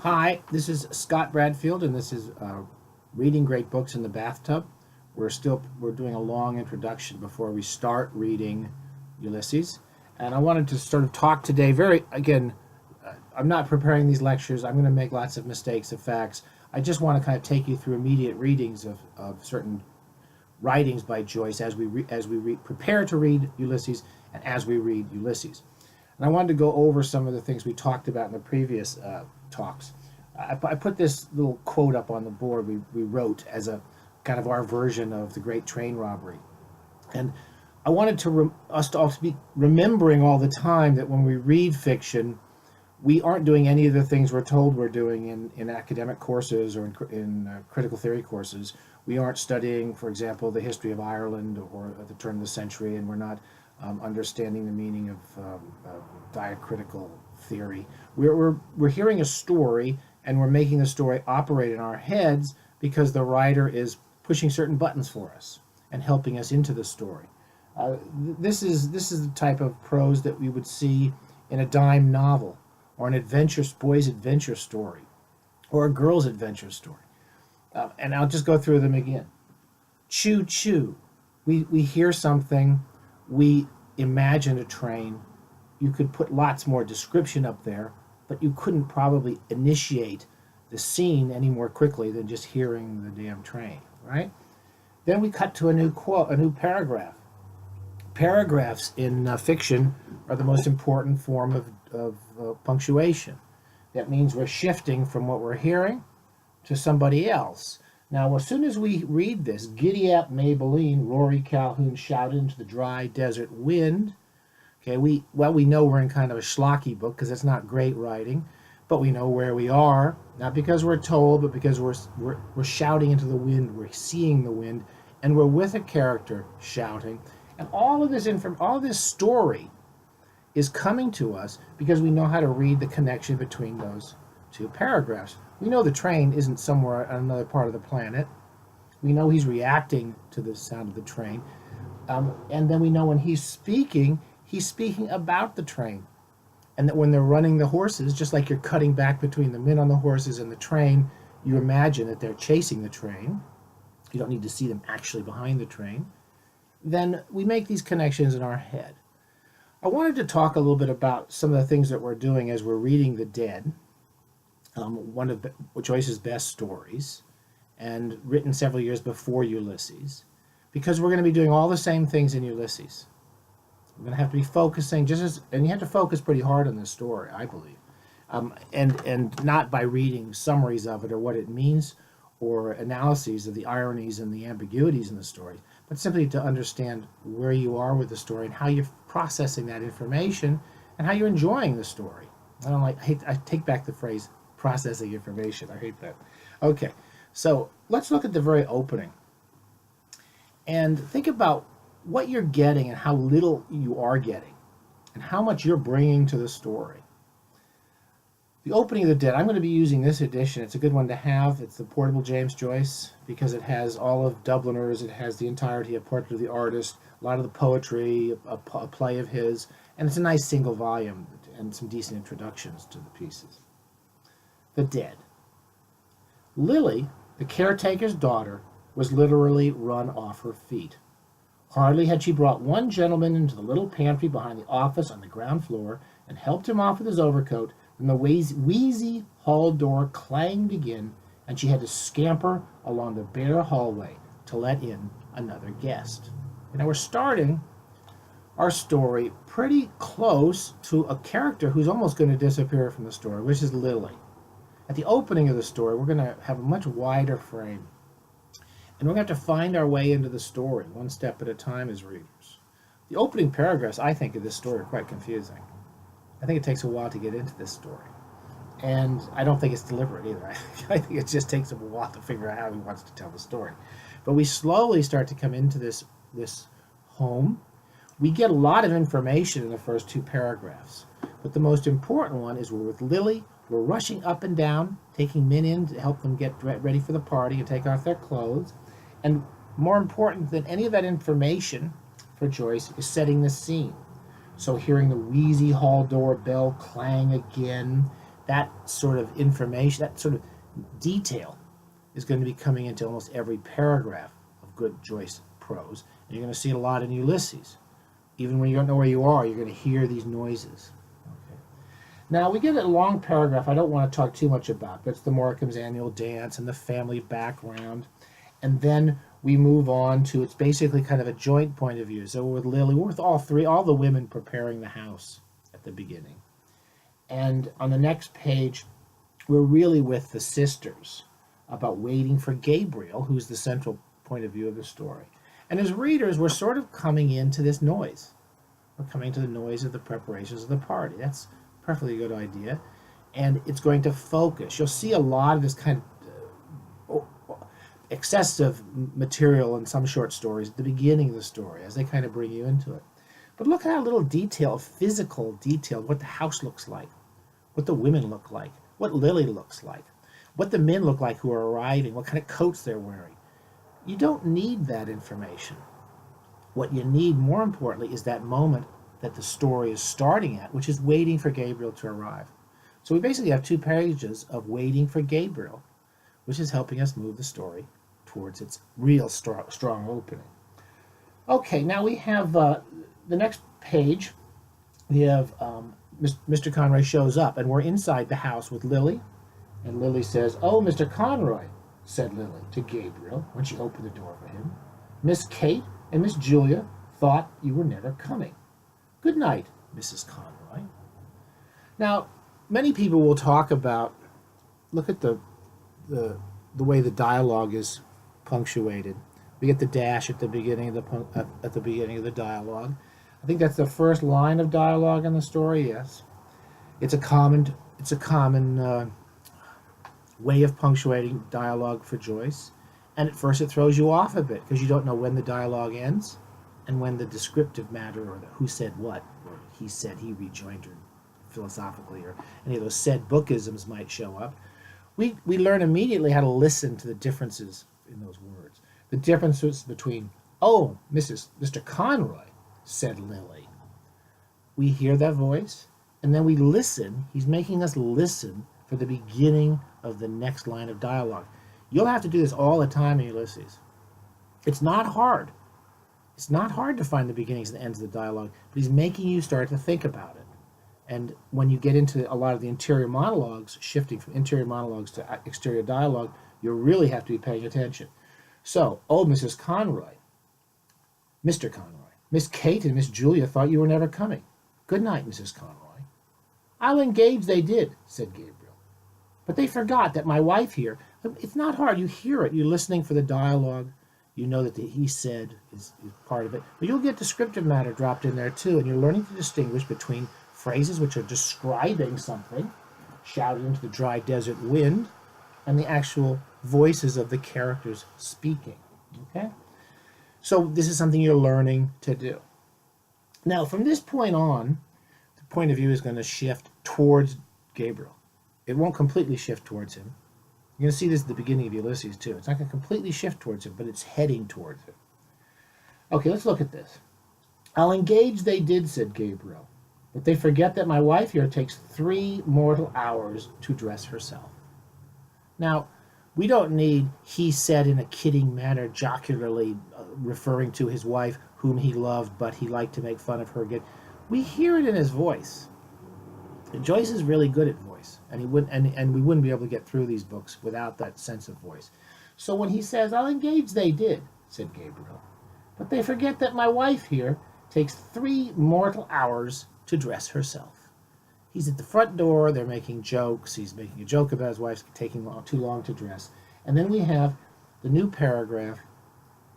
Hi, this is Scott Bradfield, and this is Reading Great Books in the Bathtub. We're doing a long introduction before we start reading Ulysses, and I wanted to sort of talk today. I'm not preparing these lectures. I'm going to make lots of mistakes of facts. I just want to kind of take you through immediate readings of certain writings by Joyce as we prepare to read Ulysses and as we read Ulysses. And I wanted to go over some of the things we talked about in the previous talks. I put this little quote up on the board we wrote as a kind of our version of the Great Train Robbery. And I wanted us to also be remembering all the time that when we read fiction, we aren't doing any of the things we're told we're doing in academic courses or in critical theory courses. We aren't studying, for example, the history of Ireland or at the turn of the century, and we're not understanding the meaning of diacritical theory. We're hearing a story, and we're making the story operate in our heads because the writer is pushing certain buttons for us and helping us into the story. This is the type of prose that we would see in a dime novel, or an boy's adventure story, or a girl's adventure story. And I'll just go through them again. Choo choo. We hear something, we imagine a train. You could put lots more description up there, but you couldn't probably initiate the scene any more quickly than just hearing the damn train, right? Then we cut to a new paragraph. Paragraphs in fiction are the most important form of punctuation. That means we're shifting from what we're hearing to somebody else. Now, as soon as we read this, "Giddy up, Maybelline," Rory Calhoun shouted into the dry desert wind. Okay, we know we're in kind of a schlocky book because it's not great writing, but we know where we are, not because we're told, but because we're shouting into the wind, we're seeing the wind, and we're with a character shouting. And all of this story is coming to us because we know how to read the connection between those two paragraphs. We know the train isn't somewhere on another part of the planet. We know he's reacting to the sound of the train. And then we know when he's speaking about the train. And that when they're running the horses, just like you're cutting back between the men on the horses and the train, you imagine that they're chasing the train. You don't need to see them actually behind the train. Then we make these connections in our head. I wanted to talk a little bit about some of the things that we're doing as we're reading The Dead, one of Joyce's best stories, and written several years before Ulysses, because we're going to be doing all the same things in Ulysses. We're going to have to be focusing and you have to focus pretty hard on this story, I believe, and not by reading summaries of it or what it means or analyses of the ironies and the ambiguities in the story, but simply to understand where you are with the story and how you're processing that information and how you're enjoying the story. I take back the phrase processing information. I hate that. Okay, so let's look at the very opening and think about what you're getting and how little you are getting and how much you're bringing to the story. The Opening of The Dead, I'm going to be using this edition. It's a good one to have. It's the portable James Joyce because it has all of Dubliners. It has the entirety of Portrait of the Artist, a lot of the poetry, a play of his, and it's a nice single volume and some decent introductions to the pieces. The Dead. Lily, the caretaker's daughter, was literally run off her feet. Hardly had she brought one gentleman into the little pantry behind the office on the ground floor and helped him off with his overcoat when the wheezy hall door clanged again, and she had to scamper along the bare hallway to let in another guest. Now we're starting our story pretty close to a character who's almost going to disappear from the story, which is Lily. At the opening of the story, we're going to have a much wider frame, and we're going to have to find our way into the story one step at a time as readers. The opening paragraphs, I think, of this story are quite confusing. I think it takes a while to get into this story. And I don't think it's deliberate either. I think it just takes him a while to figure out how he wants to tell the story. But we slowly start to come into this home. We get a lot of information in the first two paragraphs. But the most important one is we're with Lily. We're rushing up and down, taking men in to help them get ready for the party and take off their clothes. And more important than any of that information for Joyce is setting the scene. So hearing the wheezy hall door bell clang again, that sort of information, that sort of detail is going to be coming into almost every paragraph of good Joyce prose. And you're going to see it a lot in Ulysses. Even when you don't know where you are, you're going to hear these noises. Okay. Now, we get a long paragraph I don't want to talk too much about, but it's the Morecambe's annual dance and the family background. And then we move on to, it's basically kind of a joint point of view. So we're with Lily, we're with all the women preparing the house at the beginning. And on the next page, we're really with the sisters about waiting for Gabriel, who's the central point of view of the story. And as readers, we're sort of coming into this noise. We're coming to the noise of the preparations of the party. That's a perfectly good idea. And it's going to focus. You'll see a lot of this kind of excessive material in some short stories at the beginning of the story as they kind of bring you into it. But look at a little detail, physical detail, what the house looks like, what the women look like, what Lily looks like, what the men look like who are arriving, what kind of coats they're wearing. You don't need that information. What you need, more importantly, is that moment that the story is starting at, which is waiting for Gabriel to arrive. So we basically have 2 pages of waiting for Gabriel, which is helping us move the story towards its real strong opening. Okay, now we have the next page. We have Mr. Conroy shows up, and we're inside the house with Lily. And Lily says, "Oh, Mr. Conroy," said Lily to Gabriel when she opened the door for him. "Miss Kate and Miss Julia thought you were never coming. Good night, Mrs. Conroy." Now, many people will talk about, look at the way the dialogue is punctuated. We get the dash at the beginning of the dialogue. I think that's the first line of dialogue in the story. Yes, it's a common way of punctuating dialogue for Joyce. And at first it throws you off a bit because you don't know when the dialogue ends and when the descriptive matter or the who said what, or he said, he rejoined, or philosophically, or any of those said bookisms might show up. We learn immediately how to listen to the differences in those words. The differences between, "Oh, Mr. Conroy," said Lily. We hear that voice, and then we listen. He's making us listen for the beginning of the next line of dialogue. You'll have to do this all the time in Ulysses. It's not hard. It's not hard to find the beginnings and the ends of the dialogue, but he's making you start to think about it. And when you get into a lot of the interior monologues, shifting from interior monologues to exterior dialogue, you really have to be paying attention. So, "Oh, Mrs. Conroy, Mr. Conroy, Miss Kate and Miss Julia thought you were never coming. Good night, Mrs. Conroy." "I'll engage they did," said Gabriel. "But they forgot that my wife here..." It's not hard. You hear it. You're listening for the dialogue. You know that the he said is part of it. But you'll get descriptive matter dropped in there too, and you're learning to distinguish between phrases which are describing something, shouted into the dry desert wind, and the actual voices of the characters speaking. Okay? So this is something you're learning to do. Now, from this point on, the point of view is going to shift towards Gabriel. It won't completely shift towards him. You're going to see this at the beginning of Ulysses, too. It's not going to completely shift towards him, but it's heading towards him. Okay, let's look at this. "I'll engage they did," said Gabriel, "but they forget that my wife here takes 3 mortal hours to dress herself." Now, we don't need "he said" in a kidding manner, jocularly referring to his wife, whom he loved, but he liked to make fun of her again. We hear it in his voice. And Joyce is really good at voice, and we wouldn't be able to get through these books without that sense of voice. So when he says, "I'll engage they did," said Gabriel, "but they forget that my wife here takes 3 mortal hours to dress herself." He's at the front door, they're making jokes, he's making a joke about his wife's taking too long to dress. And then we have the new paragraph.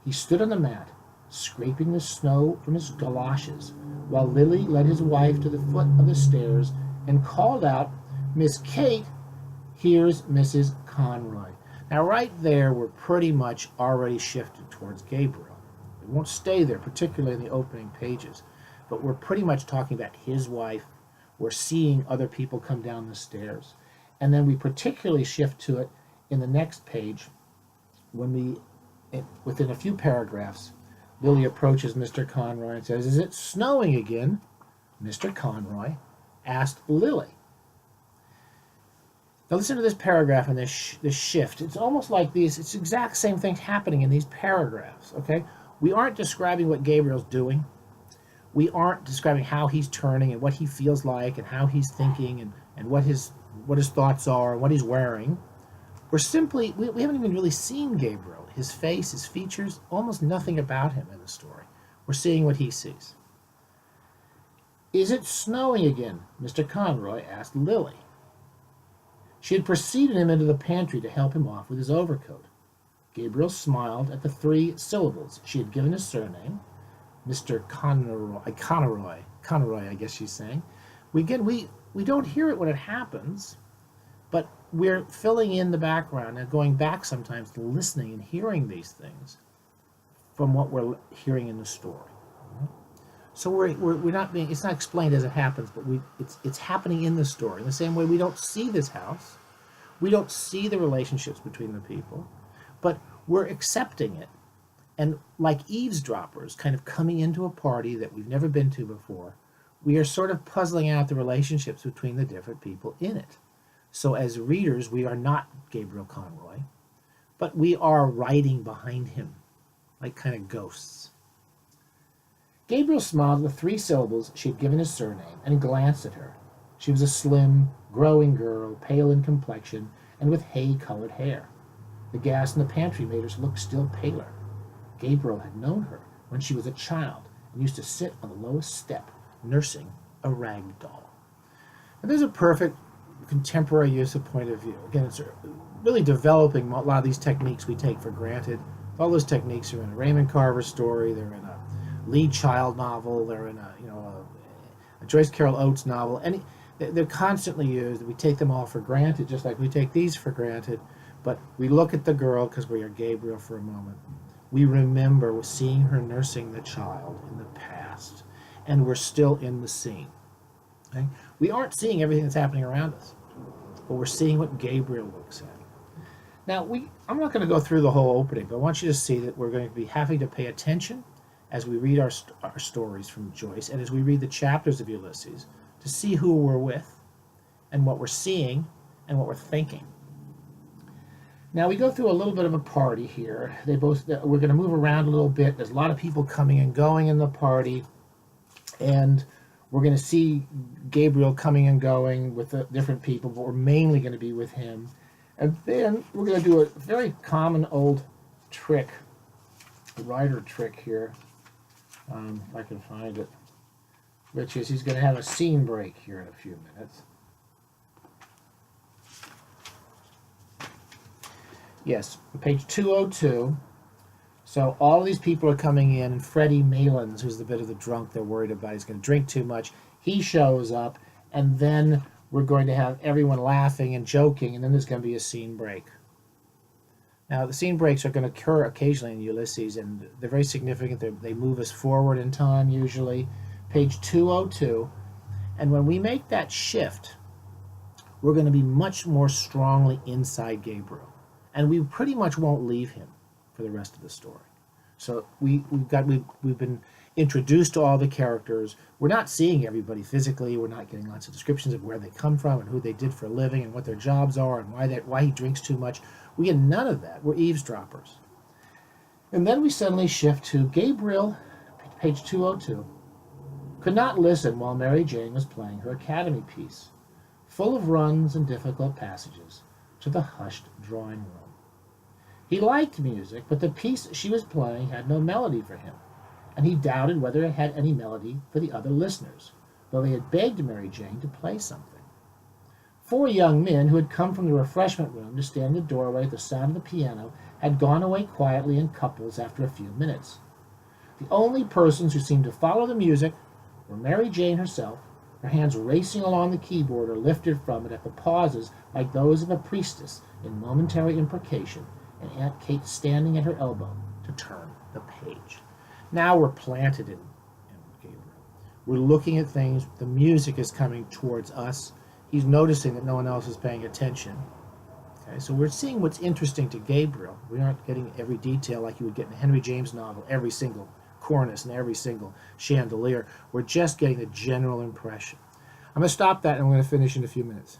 "He stood on the mat, scraping the snow from his galoshes, while Lily led his wife to the foot of the stairs and called out, 'Miss Kate, here's Mrs. Conroy.'" Now right there, we're pretty much already shifted towards Gabriel. It won't stay there, particularly in the opening pages, but we're pretty much talking about his wife. We're seeing other people come down the stairs. And then we particularly shift to it in the next page when within a few paragraphs, Lily approaches Mr. Conroy and says, "Is it snowing again?" Mr. Conroy asked Lily. Now listen to this paragraph and this shift. It's almost like it's the exact same thing happening in these paragraphs, okay? We aren't describing what Gabriel's doing. We aren't describing how he's turning and what he feels like and how he's thinking and what his thoughts are and what he's wearing. We're simply, we haven't even really seen Gabriel. His face, his features, almost nothing about him in the story. We're seeing what he sees. "Is it snowing again?" Mr. Conroy asked Lily. She had preceded him into the pantry to help him off with his overcoat. Gabriel smiled at the 3 syllables she had given his surname. Mr. Conroy, I guess she's saying. We don't hear it when it happens, but we're filling in the background and going back sometimes to listening and hearing these things from what we're hearing in the story. So we're not being, it's not explained as it happens, but it's happening in the story. In the same way, we don't see this house, we don't see the relationships between the people, but we're accepting it. And like eavesdroppers kind of coming into a party that we've never been to before, we are sort of puzzling out the relationships between the different people in it. So as readers, we are not Gabriel Conroy, but we are riding behind him, like kind of ghosts. Gabriel smiled at the 3 syllables she had given his surname and glanced at her. She was a slim, growing girl, pale in complexion, and with hay-colored hair. The gas in the pantry made her look still paler. Gabriel had known her when she was a child and used to sit on the lowest step, nursing a rag doll. And there's a perfect contemporary use of point of view. Again, it's really developing a lot of these techniques we take for granted. All those techniques are in a Raymond Carver story, they're in a Lee Child novel, they're in a Joyce Carol Oates novel. They're constantly used. We take them all for granted, just like we take these for granted. But we look at the girl, because we are Gabriel for a moment. We remember seeing her nursing the child in the past, and we're still in the scene. Okay? We aren't seeing everything that's happening around us, but we're seeing what Gabriel looks at. Now, I'm not going to go through the whole opening, but I want you to see that we're going to be having to pay attention as we read our stories from Joyce, and as we read the chapters of Ulysses, to see who we're with, and what we're seeing, and what we're thinking. Now, we go through a little bit of a party here. We're going to move around a little bit. There's a lot of people coming and going in the party, and we're going to see Gabriel coming and going with the different people, but we're mainly going to be with him. And then we're going to do a very common old trick, a writer trick here, if I can find it, which is he's going to have a scene break here in a few minutes. Yes, page 202. So all of these people are coming in, and Freddie Malins, who's the bit of the drunk they're worried about, he's going to drink too much. He shows up, and then we're going to have everyone laughing and joking, and then there's going to be a scene break. Now, the scene breaks are going to occur occasionally in Ulysses, and they're very significant. They move us forward in time, usually. Page 202. And when we make that shift, we're going to be much more strongly inside Gabriel. And we pretty much won't leave him for the rest of the story. So we've been introduced to all the characters. We're not seeing everybody physically. We're not getting lots of descriptions of where they come from and who they did for a living and what their jobs are and why he drinks too much. We get none of that. We're eavesdroppers. And then we suddenly shift to Gabriel, page 202, could not listen while Mary Jane was playing her Academy piece, full of runs and difficult passages, to the hushed drawing room. He liked music, but the piece she was playing had no melody for him, and he doubted whether it had any melody for the other listeners, though they had begged Mary Jane to play something. 4 young men who had come from the refreshment room to stand in the doorway at the sound of the piano had gone away quietly in couples after a few minutes. The only persons who seemed to follow the music were Mary Jane herself, her hands racing along the keyboard or lifted from it at the pauses like those of a priestess in momentary imprecation, and Aunt Kate standing at her elbow to turn the page. Now we're planted in Gabriel. We're looking at things. The music is coming towards us. He's noticing that no one else is paying attention. Okay, so we're seeing what's interesting to Gabriel. We aren't getting every detail like you would get in a Henry James novel, every single cornice and every single chandelier. We're just getting the general impression. I'm going to stop that and I'm going to finish in a few minutes.